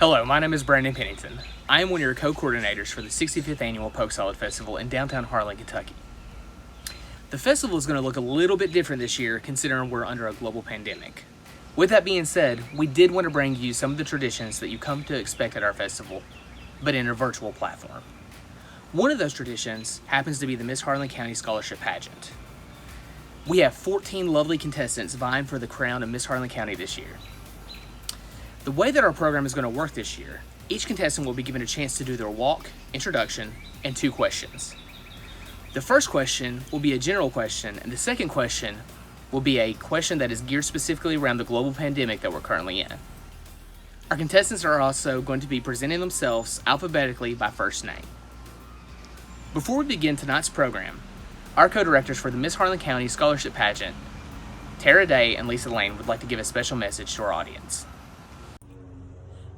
Hello, my name is Brandon Pennington. I am one of your co-coordinators for the 65th Annual Polk Sallet Festival in downtown Harlan, Kentucky. The festival is going to look a little bit different this year considering we're under a global pandemic. With that being said, we did want to bring you some of the traditions that you come to expect at our festival, but in a virtual platform. One of those traditions happens to be the Miss Harlan County Scholarship Pageant. We have 14 lovely contestants vying for the crown of Miss Harlan County this year. The way that our program is going to work this year, each contestant will be given a chance to do their walk, introduction, and 2 questions. The first question will be a general question, and the second question will be a question that is geared specifically around the global pandemic that we're currently in. Our contestants are also going to be presenting themselves alphabetically by first name. Before we begin tonight's program, our co-directors for the Miss Harlan County Scholarship Pageant, Tara Day and Lisa Lane, would like to give a special message to our audience.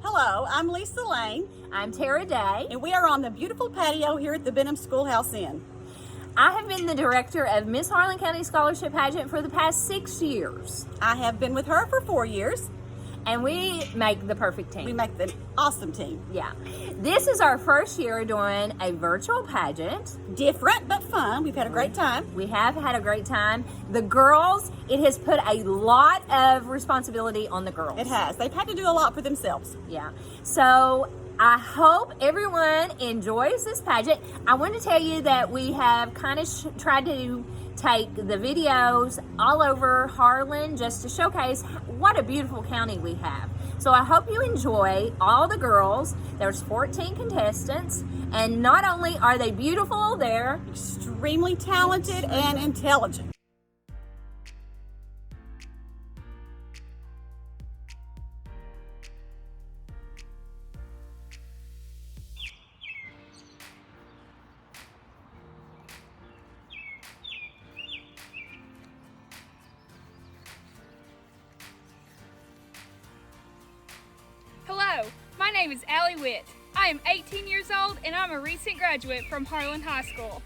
Hello, I'm Lisa Lane. I'm Tara Day. And we are on the beautiful patio here at the Benham Schoolhouse Inn. I have been the director of Miss Harlan County Scholarship Pageant for the past 6 years. I have been with her for 4 years. And we make the perfect team. We make the awesome team. Yeah. This is our first year doing a virtual pageant. Different but fun. We've had a great time. We have had a great time. The girls, it has put a lot of responsibility on the girls. It has. They've had to do a lot for themselves. Yeah. So I hope everyone enjoys this pageant. I want to tell you that we have kind of tried to take the videos all over Harlan just to showcase what a beautiful county we have. So I hope you enjoy all the girls. There's 14 contestants, and not only are they beautiful, they're extremely talented and intelligent. Hello, my name is Allie Witt. I am 18 years old and I'm a recent graduate from Harlan High School.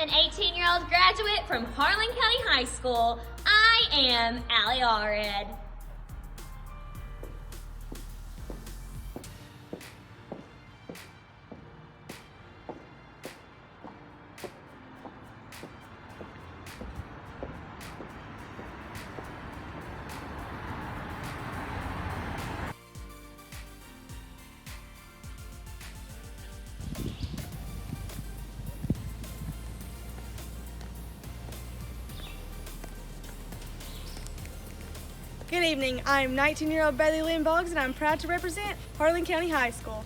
An 18-year-old graduate from Harlan County High School, I am ALRED. Good evening. I'm 19-year-old Bailey Lynn BOGGS, and I'm proud to represent Harlan County High School.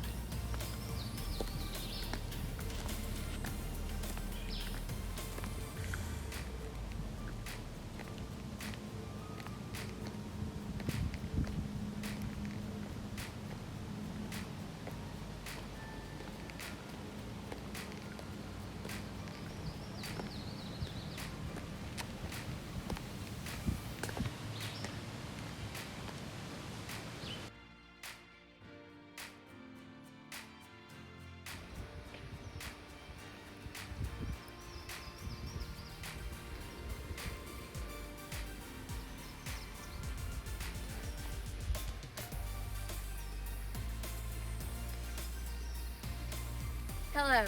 Hello,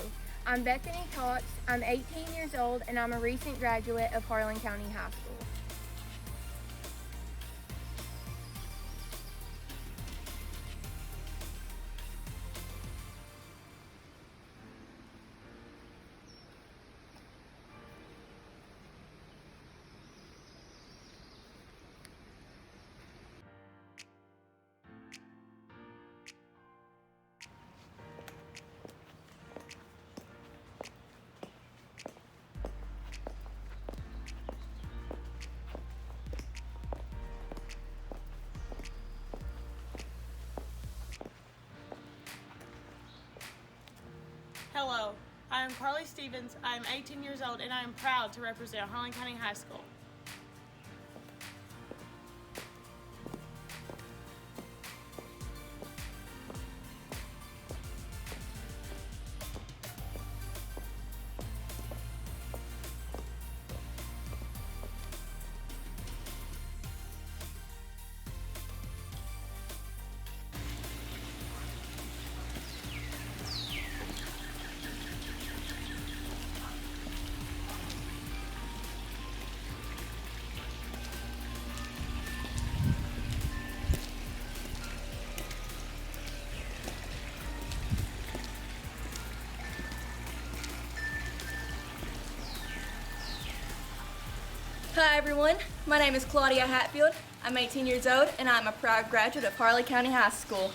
I'm Bethany Cox. I'm 18 years old and I'm a recent graduate of Harlan County High School. Hello, I am Carly Stevens. I am 18 years old and I am proud to represent Harlan County High School. Hi everyone, my name is Claudia Hatfield. I'm 18 years old and I'm a proud graduate of Harlan County High School.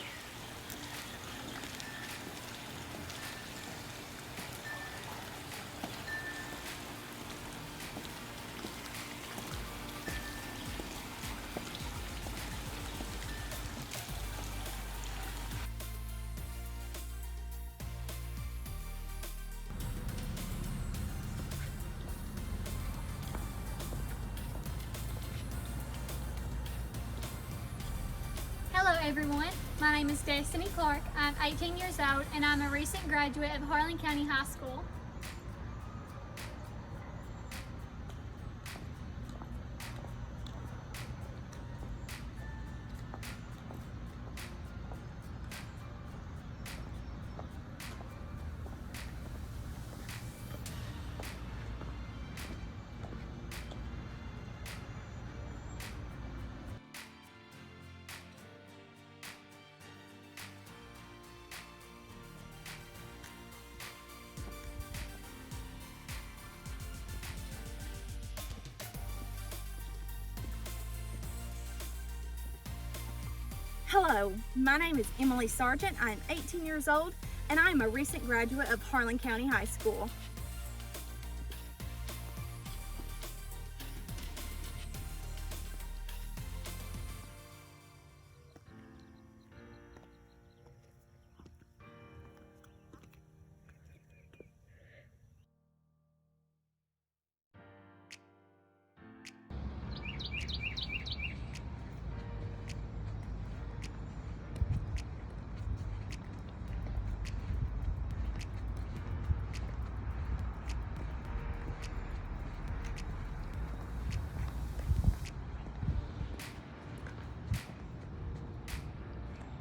Hello everyone, my name is Destiny Clark. I'm 18 years old and I'm a recent graduate of Harlan County High School. Hello, my name is Emily Sargent. I am 18 years old and I am a recent graduate of Harlan County High School.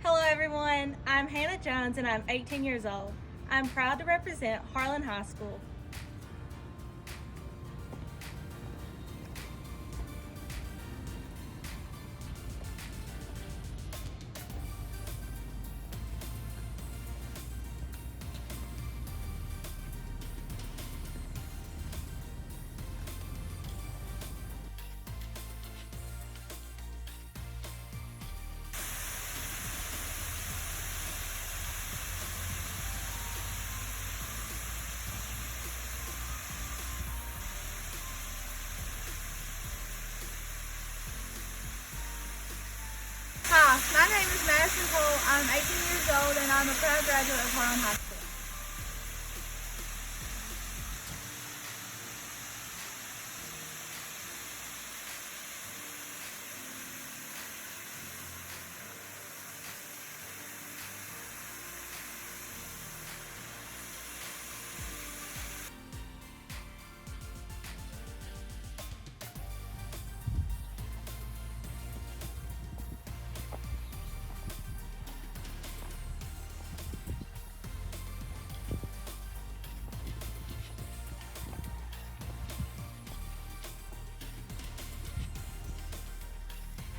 Hello everyone, I'm Hannah Jones and I'm 18 years old. I'm proud to represent Harlan High School. Hi, my name is Madison Cole. I'm 18 years old and I'm a proud graduate of Harlan High School.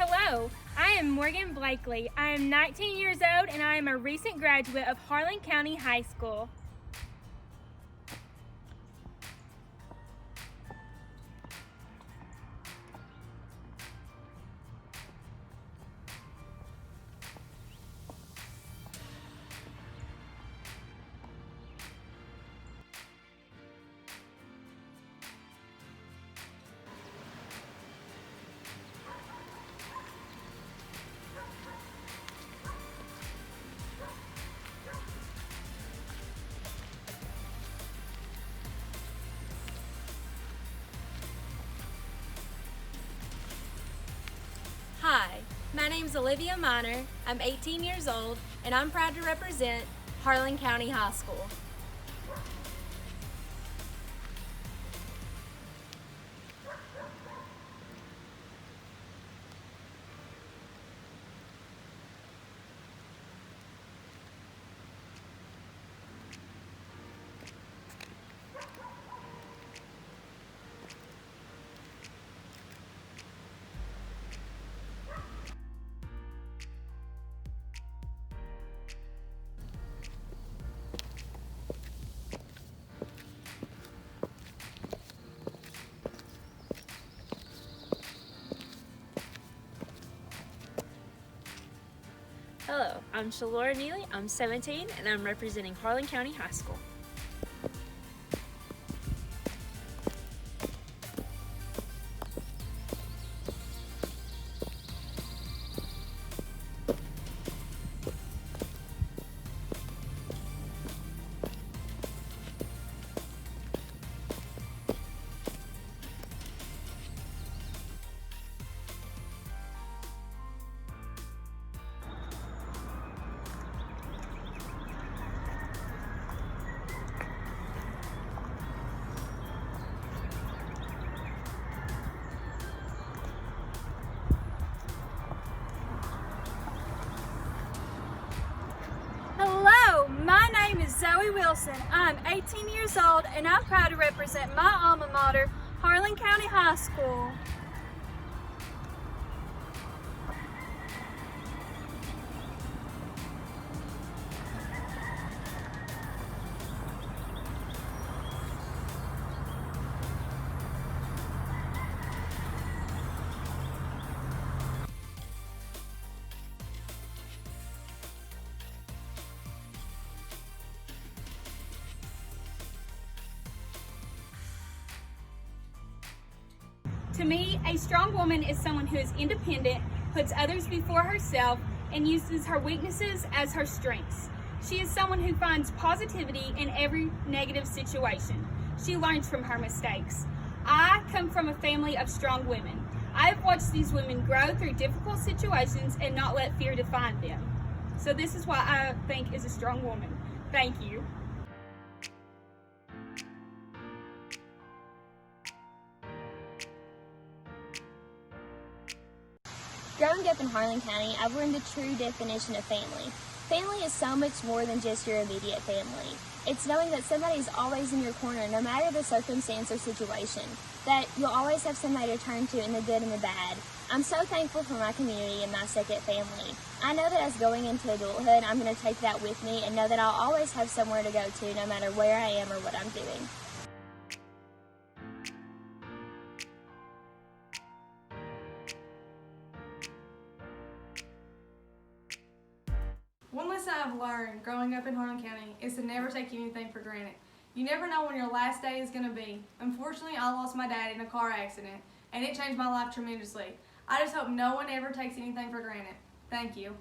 Hello, I am Morgan Blakely. I am 19 years old and I am a recent graduate of Harlan County High School. Hi, my name's Olivia Minor. I'm 18 years old, and I'm proud to represent Harlan County High School. Hello, I'm Shalora Neely. I'm 17 and I'm representing Harlan County High School. Hello, my name is Zoe Wilson. I'm 18 years old and I'm proud to represent my alma mater, Harlan County High School. To me, a strong woman is someone who is independent, puts others before herself, and uses her weaknesses as her strengths. She is someone who finds positivity in every negative situation. She learns from her mistakes. I come from a family of strong women. I have watched these women grow through difficult situations and not let fear define them. So this is what I think is a strong woman. Thank you. Growing up in Harlan County, I've learned the true definition of family. Family is so much more than just your immediate family. It's knowing that somebody is always in your corner, no matter the circumstance or situation. That you'll always have somebody to turn to in the good and the bad. I'm so thankful for my community and my second family. I know that as going into adulthood, I'm going to take that with me and know that I'll always have somewhere to go to, no matter where I am or what I'm doing. One lesson I've learned growing up in Harlan County is to never take anything for granted. You never know when your last day is going to be. Unfortunately, I lost my dad in a car accident, and it changed my life tremendously. I just hope no one ever takes anything for granted. Thank you.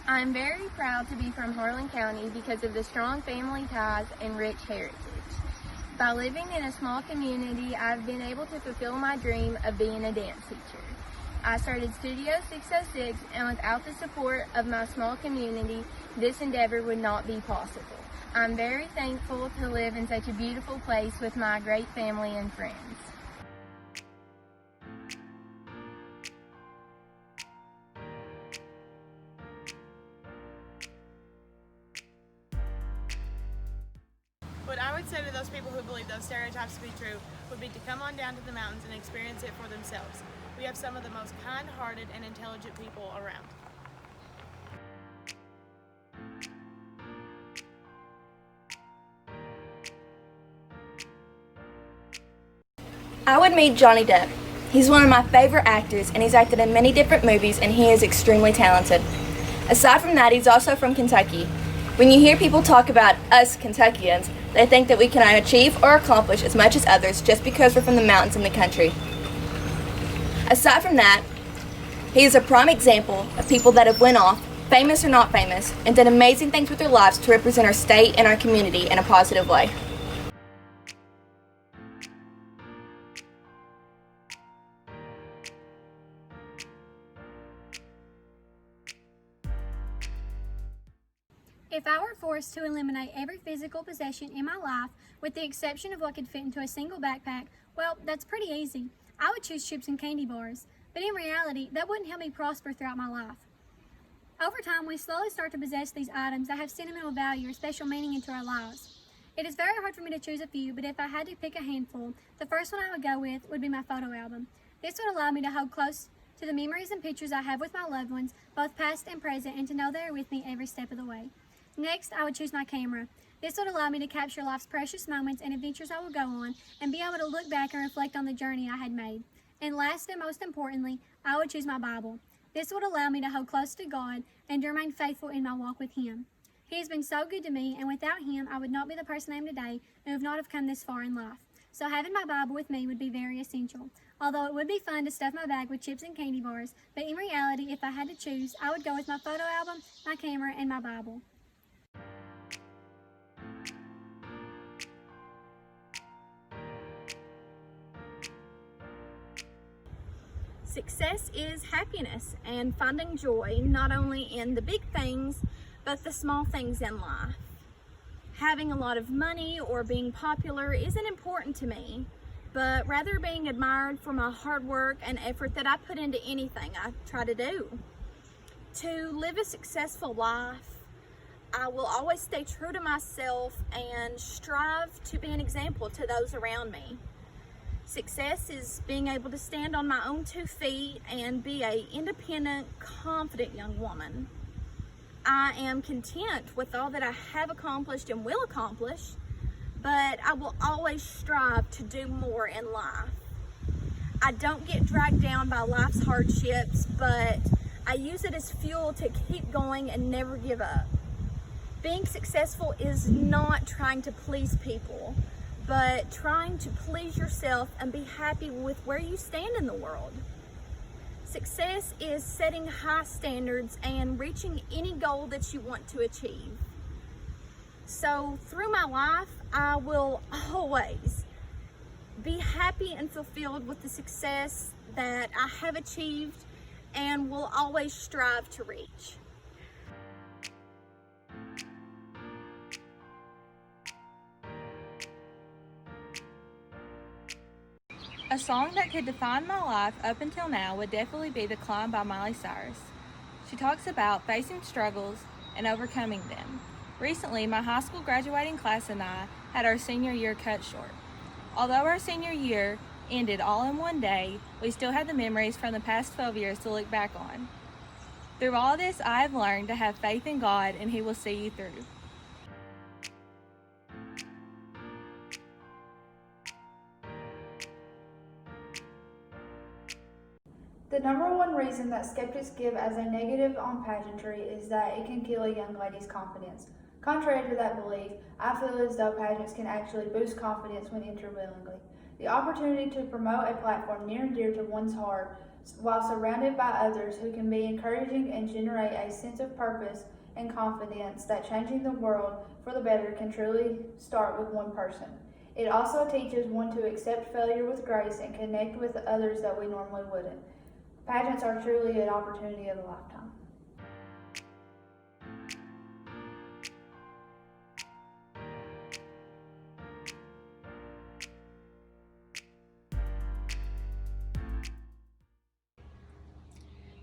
I'm very proud to be from Harlan County because of the strong family ties and rich heritage. By living in a small community, I've been able to fulfill my dream of being a dance teacher. I started Studio 606, and without the support of my small community, this endeavor would not be possible. I'm very thankful to live in such a beautiful place with my great family and friends. What I would say to those people who believe those stereotypes to be true would be to come on down to the mountains and experience it for themselves. We have some of the most kind-hearted and intelligent people around. I would meet Johnny Depp. He's one of my favorite actors, and he's acted in many different movies, and he is extremely talented. Aside from that, he's also from Kentucky. When you hear people talk about us Kentuckians, they think that we can achieve or accomplish as much as others just because we're from the mountains in the country. Aside from that, he is a prime example of people that have went off, famous or not famous, and did amazing things with their lives to represent our state and our community in a positive way. If I were forced to eliminate every physical possession in my life, with the exception of what could fit into a single backpack, well, that's pretty easy. I would choose chips and candy bars. But in reality, that wouldn't help me prosper throughout my life. Over time, we slowly start to possess these items that have sentimental value or special meaning into our lives. It is very hard for me to choose a few, but if I had to pick a handful, the first one I would go with would be my photo album. This would allow me to hold close to the memories and pictures I have with my loved ones, both past and present, and to know they are with me every step of the way. Next, I would choose my camera. This would allow me to capture life's precious moments and adventures I will go on, and be able to look back and reflect on the journey I had made. And last and most importantly, I would choose my Bible. This would allow me to hold close to God and to remain faithful in my walk with Him. He has been so good to me, and without Him, I would not be the person I am today and would not have come this far in life. So having my Bible with me would be very essential. Although it would be fun to stuff my bag with chips and candy bars, but in reality, if I had to choose, I would go with my photo album, my camera, and my Bible. Success is happiness and finding joy not only in the big things, but the small things in life. Having a lot of money or being popular isn't important to me, but rather being admired for my hard work and effort that I put into anything I try to do. To live a successful life, I will always stay true to myself and strive to be an example to those around me. Success is being able to stand on my own 2 feet and be an independent, confident young woman. I am content with all that I have accomplished and will accomplish, but I will always strive to do more in life. I don't get dragged down by life's hardships, but I use it as fuel to keep going and never give up. Being successful is not trying to please people, but trying to please yourself and be happy with where you stand in the world. Success is setting high standards and reaching any goal that you want to achieve. So through my life, I will always be happy and fulfilled with the success that I have achieved and will always strive to reach. A song that could define my life up until now would definitely be The Climb by Miley Cyrus. She talks about facing struggles and overcoming them. Recently, my high school graduating class and I had our senior year cut short. Although our senior year ended all in one day, we still had the memories from the past 12 years to look back on. Through all this, I have learned to have faith in God and He will see you through. The number one reason that skeptics give as a negative on pageantry is that it can kill a young lady's confidence. Contrary to that belief, I feel as though pageants can actually boost confidence when entered willingly. The opportunity to promote a platform near and dear to one's heart while surrounded by others who can be encouraging and generate a sense of purpose and confidence that changing the world for the better can truly start with one person. It also teaches one to accept failure with grace and connect with others that we normally wouldn't. Pageants are truly an opportunity of a lifetime.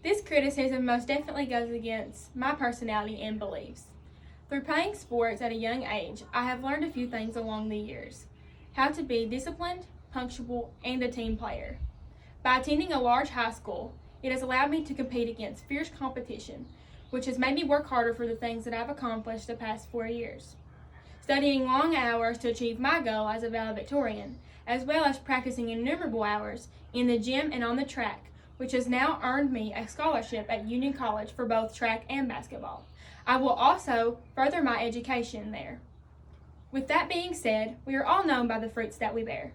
This criticism most definitely goes against my personality and beliefs. Through playing sports at a young age, I have learned a few things along the years. How to be disciplined, punctual, and a team player. By attending a large high school, it has allowed me to compete against fierce competition, which has made me work harder for the things that I've accomplished the past 4 years. Studying long hours to achieve my goal as a valedictorian, as well as practicing innumerable hours in the gym and on the track, which has now earned me a scholarship at Union College for both track and basketball. I will also further my education there. With that being said, we are all known by the fruits that we bear.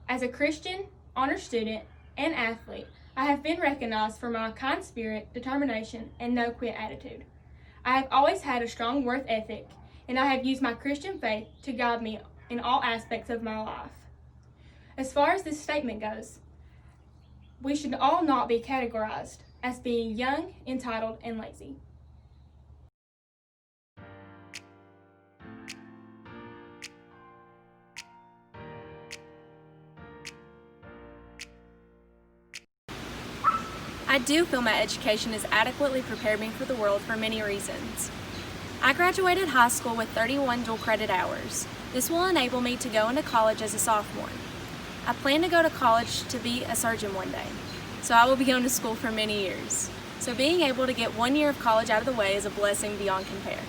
As a Christian, honor student, and athlete, I have been recognized for my kind spirit, determination, and no-quit attitude. I have always had a strong work ethic, and I have used my Christian faith to guide me in all aspects of my life. As far as this statement goes, we should all not be categorized as being young, entitled, and lazy. I do feel my education has adequately prepared me for the world for many reasons. I graduated high school with 31 dual credit hours. This will enable me to go into college as a sophomore. I plan to go to college to be a surgeon one day, so I will be going to school for many years. So being able to get 1 year of college out of the way is a blessing beyond compare.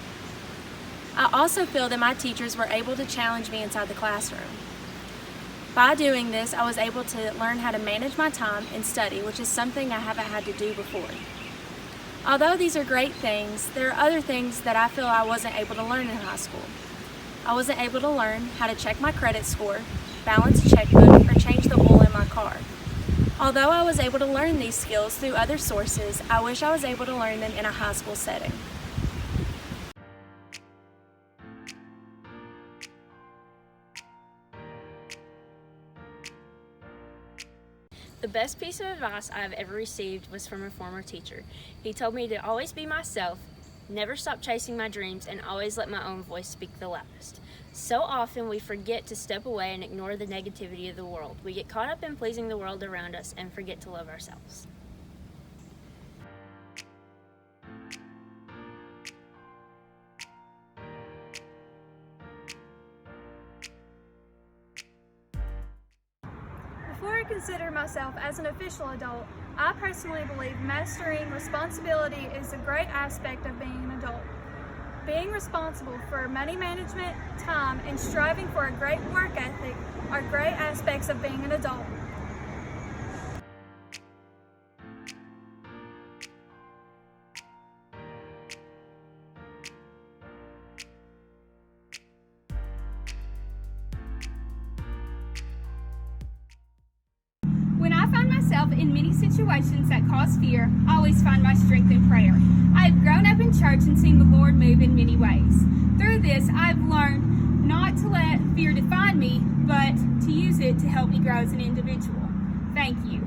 I also feel that my teachers were able to challenge me inside the classroom. By doing this, I was able to learn how to manage my time and study, which is something I haven't had to do before. Although these are great things, there are other things that I feel I wasn't able to learn in high school. I wasn't able to learn how to check my credit score, balance a checkbook, or change the oil in my car. Although I was able to learn these skills through other sources, I wish I was able to learn them in a high school setting. The best piece of advice I have ever received was from a former teacher. He told me to always be myself, never stop chasing my dreams, and always let my own voice speak the loudest. So often we forget to step away and ignore the negativity of the world. We get caught up in pleasing the world around us and forget to love ourselves. Before I consider myself as an official adult, I personally believe mastering responsibility is a great aspect of being an adult. Being responsible for money management, time, and striving for a great work ethic are great aspects of being an adult. When I find myself in many situations that cause fear, I always find my strength in prayer. I have grown up in church and seen the Lord move in many ways. Through this, I've learned not to let fear define me, but to use it to help me grow as an individual. Thank you.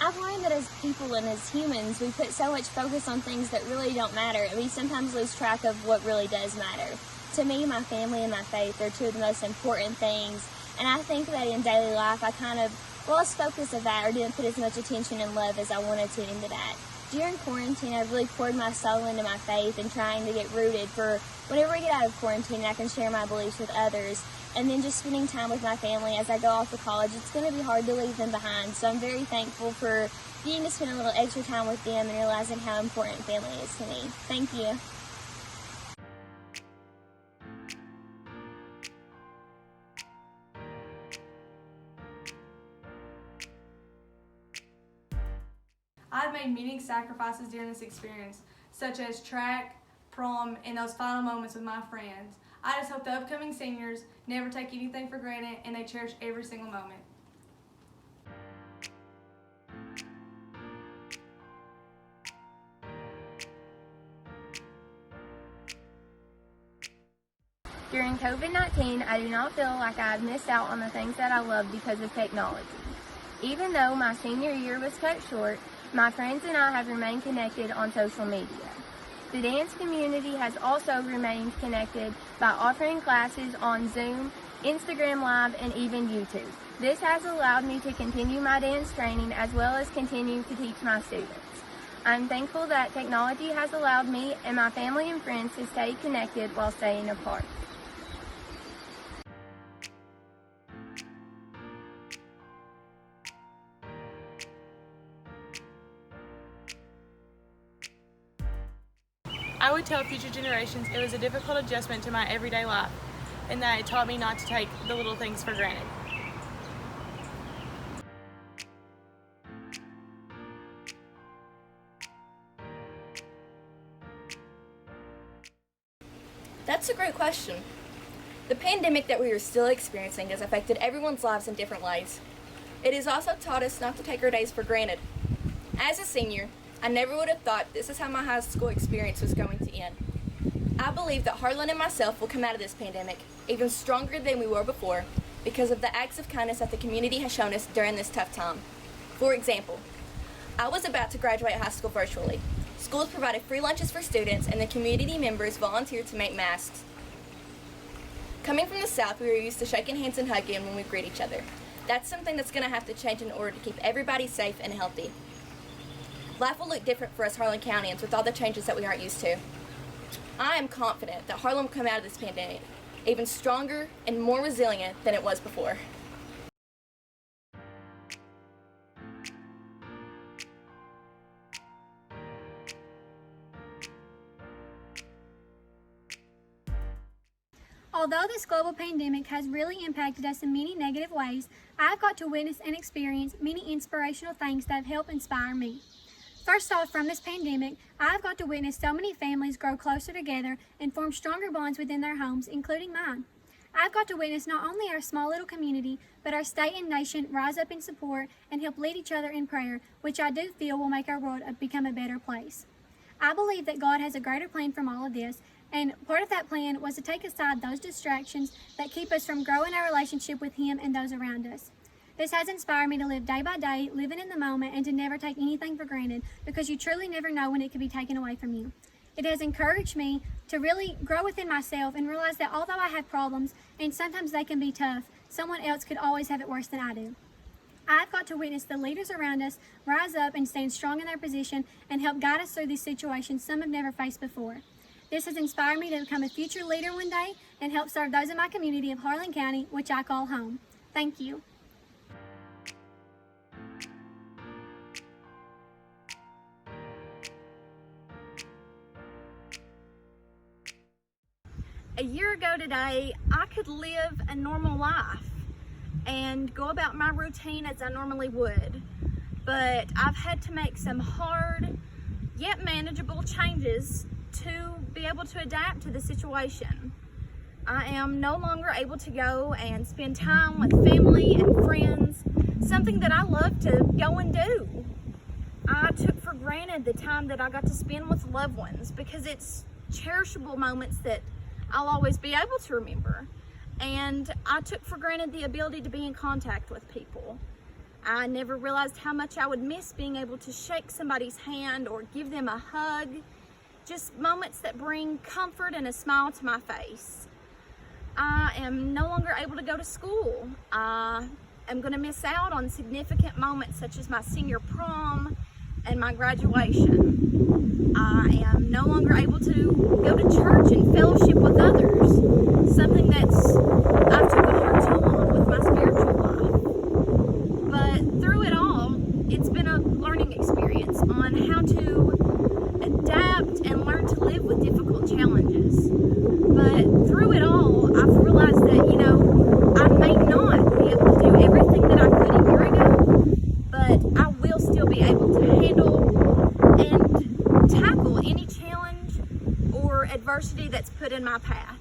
I've learned that as people and as humans, we put so much focus on things that really don't matter, and we sometimes lose track of what really does matter. To me, my family and my faith are two of the most important things, and I think that in daily life I kind of lost focus of that or didn't put as much attention and love as I wanted to into that. During quarantine, I really poured my soul into my faith and trying to get rooted for whenever I get out of quarantine, I can share my beliefs with others. And then just spending time with my family as I go off to college, it's going to be hard to leave them behind. So I'm very thankful for getting to spend a little extra time with them and realizing how important family is to me. Thank you. I've made many sacrifices during this experience, such as track, prom, and those final moments with my friends. I just hope the upcoming seniors never take anything for granted and they cherish every single moment. During COVID-19, I do not feel like I have missed out on the things that I love because of technology. Even though my senior year was cut short, my friends and I have remained connected on social media. The dance community has also remained connected by offering classes on Zoom, Instagram Live, and even YouTube. This has allowed me to continue my dance training as well as continue to teach my students. I'm thankful that technology has allowed me and my family and friends to stay connected while staying apart. I would tell future generations it was a difficult adjustment to my everyday life and that it taught me not to take the little things for granted. That's a great question. The pandemic that we are still experiencing has affected everyone's lives in different ways. It has also taught us not to take our days for granted. As a senior, I never would have thought this is how my high school experience was going to end. I believe that Harlan and myself will come out of this pandemic even stronger than we were before because of the acts of kindness that the community has shown us during this tough time. For example, I was about to graduate high school virtually. Schools provided free lunches for students and the community members volunteered to make masks. Coming from the South, we were used to shaking hands and hugging when we greet each other. That's something that's going to have to change in order to keep everybody safe and healthy. Life will look different for us Harlan Countyans with all the changes that we aren't used to. I am confident that Harlan will come out of this pandemic even stronger and more resilient than it was before. Although this global pandemic has really impacted us in many negative ways, I've got to witness and experience many inspirational things that have helped inspire me. First off, from this pandemic, I've got to witness so many families grow closer together and form stronger bonds within their homes, including mine. I've got to witness not only our small little community, but our state and nation rise up in support and help lead each other in prayer, which I do feel will make our world become a better place. I believe that God has a greater plan from all of this, and part of that plan was to take aside those distractions that keep us from growing our relationship with Him and those around us. This has inspired me to live day by day, living in the moment, and to never take anything for granted, because you truly never know when it could be taken away from you. It has encouraged me to really grow within myself and realize that although I have problems, and sometimes they can be tough, someone else could always have it worse than I do. I've got to witness the leaders around us rise up and stand strong in their position and help guide us through these situations some have never faced before. This has inspired me to become a future leader one day and help serve those in my community of Harlan County, which I call home. Thank you. A year ago today, I could live a normal life and go about my routine as I normally would, but I've had to make some hard yet manageable changes to be able to adapt to the situation. I am no longer able to go and spend time with family and friends, something that I love to go and do. I took for granted the time that I got to spend with loved ones because it's cherishable moments that I'll always be able to remember. And I took for granted the ability to be in contact with people. I never realized how much I would miss being able to shake somebody's hand or give them a hug. Just moments that bring comfort and a smile to my face. I am no longer able to go to school. I am going to miss out on significant moments such as my senior prom and my graduation. I am no longer able to go to church and fellowship with others, something that's I've took a hard toll on with my spiritual life. But through it all, it's been a learning experience on how to adapt and learn to live with difficult challenges. But through it all, I've realized that, I may not be able to do everything that I could a year ago, but I will still be able to handle and tackle any challenge or adversity that's put in my path.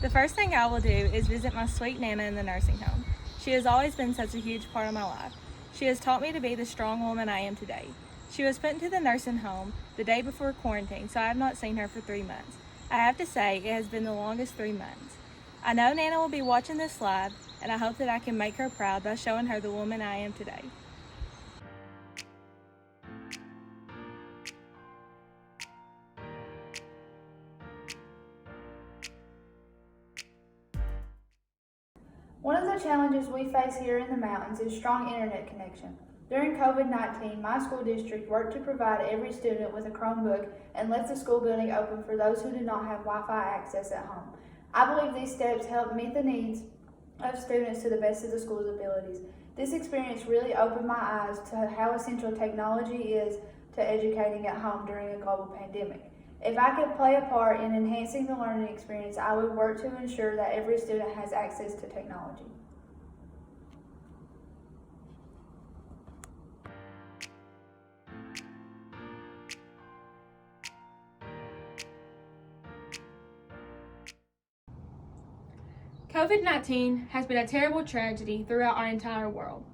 The first thing I will do is visit my sweet Nana in the nursing home. She has always been such a huge part of my life. She has taught me to be the strong woman I am today. She was put into the nursing home the day before quarantine, so I have not seen her for 3 months. I have to say, it has been the longest 3 months. I know Nana will be watching this live, and I hope that I can make her proud by showing her the woman I am today. One of the challenges we face here in the mountains is strong internet connection. During COVID-19, my school district worked to provide every student with a Chromebook and left the school building open for those who did not have Wi-Fi access at home. I believe these steps helped meet the needs of students to the best of the school's abilities. This experience really opened my eyes to how essential technology is to educating at home during a global pandemic. If I could play a part in enhancing the learning experience, I would work to ensure that every student has access to technology. COVID-19 has been a terrible tragedy throughout our entire world.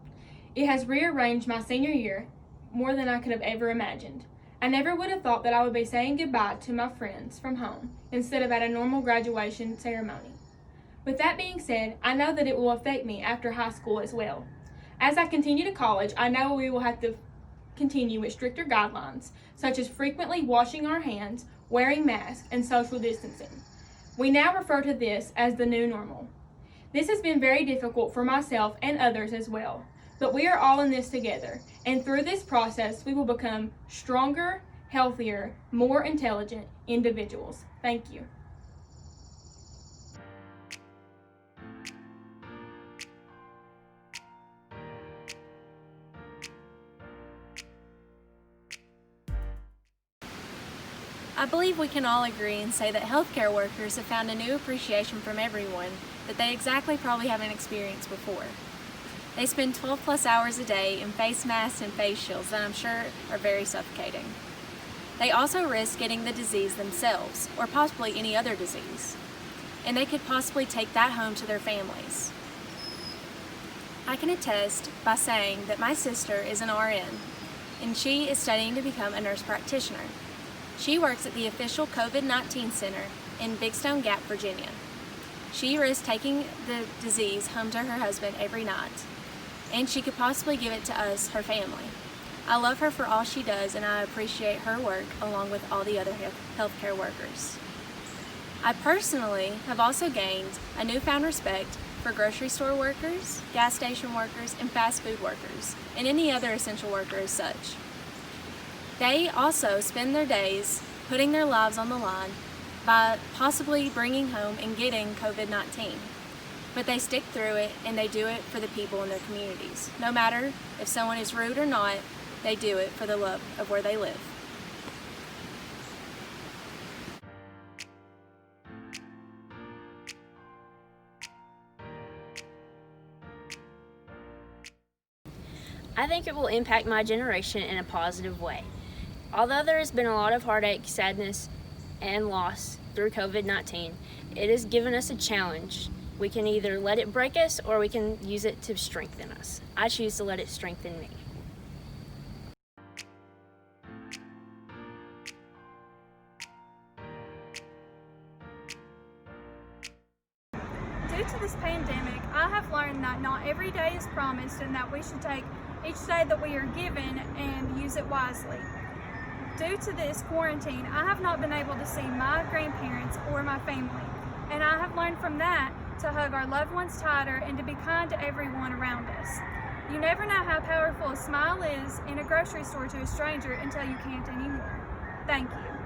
It has rearranged my senior year more than I could have ever imagined. I never would have thought that I would be saying goodbye to my friends from home instead of at a normal graduation ceremony. With that being said, I know that it will affect me after high school as well. As I continue to college, I know we will have to continue with stricter guidelines, such as frequently washing our hands, wearing masks, and social distancing. We now refer to this as the new normal. This has been very difficult for myself and others as well, but we are all in this together, and through this process, we will become stronger, healthier, more intelligent individuals. Thank you. I believe we can all agree and say that healthcare workers have found a new appreciation from everyone that they exactly probably haven't experienced before. They spend 12 plus hours a day in face masks and face shields that I'm sure are very suffocating. They also risk getting the disease themselves, or possibly any other disease, and they could possibly take that home to their families. I can attest by saying that my sister is an RN, and she is studying to become a nurse practitioner. She works at the official COVID-19 center in Big Stone Gap, Virginia. She risks taking the disease home to her husband every night, and she could possibly give it to us, her family. I love her for all she does, and I appreciate her work along with all the other healthcare workers. I personally have also gained a newfound respect for grocery store workers, gas station workers, and fast food workers, and any other essential worker as such. They also spend their days putting their lives on the line by possibly bringing home and getting COVID-19. But they stick through it, and they do it for the people in their communities. No matter if someone is rude or not, they do it for the love of where they live. I think it will impact my generation in a positive way. Although there has been a lot of heartache, sadness, and loss through COVID-19, it has given us a challenge. We can either let it break us or we can use it to strengthen us. I choose to let it strengthen me. Due to this pandemic, I have learned that not every day is promised and that we should take each day that we are given and use it wisely. Due to this quarantine, I have not been able to see my grandparents or my family, and I have learned from that to hug our loved ones tighter and to be kind to everyone around us. You never know how powerful a smile is in a grocery store to a stranger until you can't anymore. Thank you.